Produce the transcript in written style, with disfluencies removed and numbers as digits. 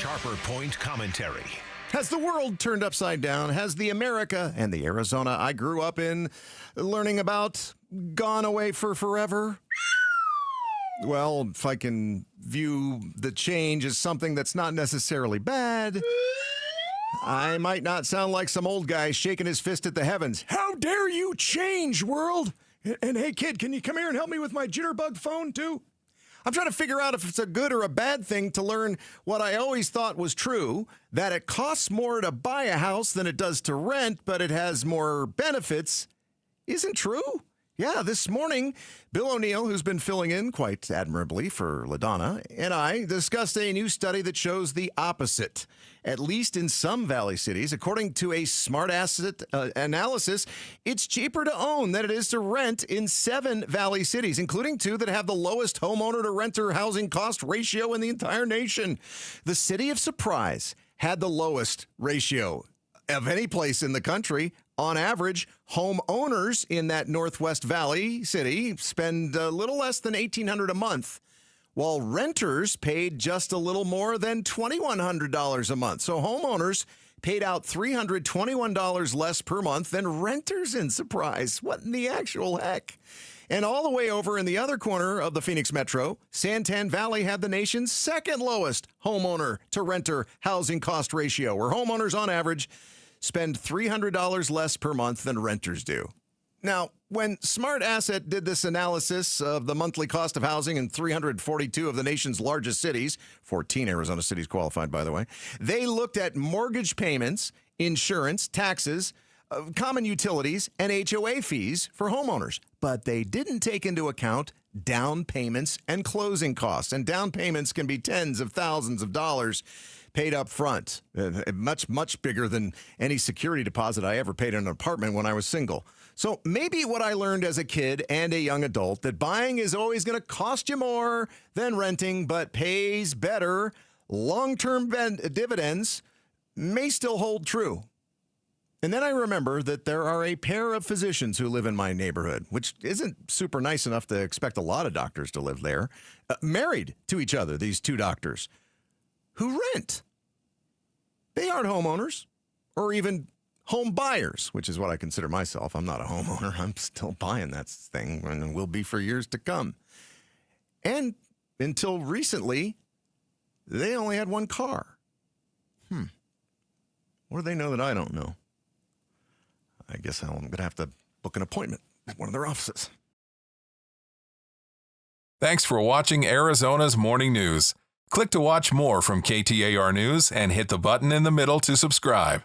Sharper Point Commentary. Has the world turned upside down? Has the America and the Arizona I grew up in learning about gone away for forever? Well, if I can view the change as something that's not necessarily bad, I might not sound like some old guy shaking his fist at the heavens. How dare you change, world? And hey, kid, can you come here and help me with my jitterbug phone, too? I'm trying to figure out if it's a good or a bad thing to learn what I always thought was true, that it costs more to buy a house than it does to rent, but it has more benefits, isn't true. Yeah, this morning, Bill O'Neill, who's been filling in quite admirably for LaDonna, and I discussed a new study that shows the opposite, at least in some Valley cities. According to a smart asset analysis, it's cheaper to own than it is to rent in 7 Valley cities, including 2 that have the lowest homeowner-to-renter housing cost ratio in the entire nation. The city of Surprise had the lowest ratio of any place in the country. On average, homeowners in that Northwest Valley city spend a little less than $1,800 a month, while renters paid just a little more than $2,100 a month. So homeowners paid out $321 less per month than renters in Surprise. What in the actual heck? And all the way over in the other corner of the Phoenix Metro, Santan Valley had the nation's second lowest homeowner-to-renter housing cost ratio, where homeowners on average spend $300 less per month than renters do. Now, when Smart Asset did this analysis of the monthly cost of housing in 342 of the nation's largest cities, 14 Arizona cities qualified, by the way, they looked at mortgage payments, insurance, taxes, common utilities, and HOA fees for homeowners. But they didn't take into account down payments and closing costs. And down payments can be tens of thousands of dollars paid up front, much bigger than any security deposit I ever paid in an apartment when I was single. So maybe what I learned as a kid and a young adult, that buying is always going to cost you more than renting, but pays better, long-term dividends, may still hold true. And then I remember that there are a pair of physicians who live in my neighborhood, which isn't super nice enough to expect a lot of doctors to live there, married to each other, these 2 doctors, who rent. They aren't homeowners or even home buyers, which is what I consider myself. I'm not a homeowner. I'm still buying that thing and will be for years to come. And until recently, they only had 1 car. What do they know that I don't know? I guess I'm going to have to book an appointment at one of their offices. Thanks for watching Arizona's Morning News. Click to watch more from KTAR News and hit the button in the middle to subscribe.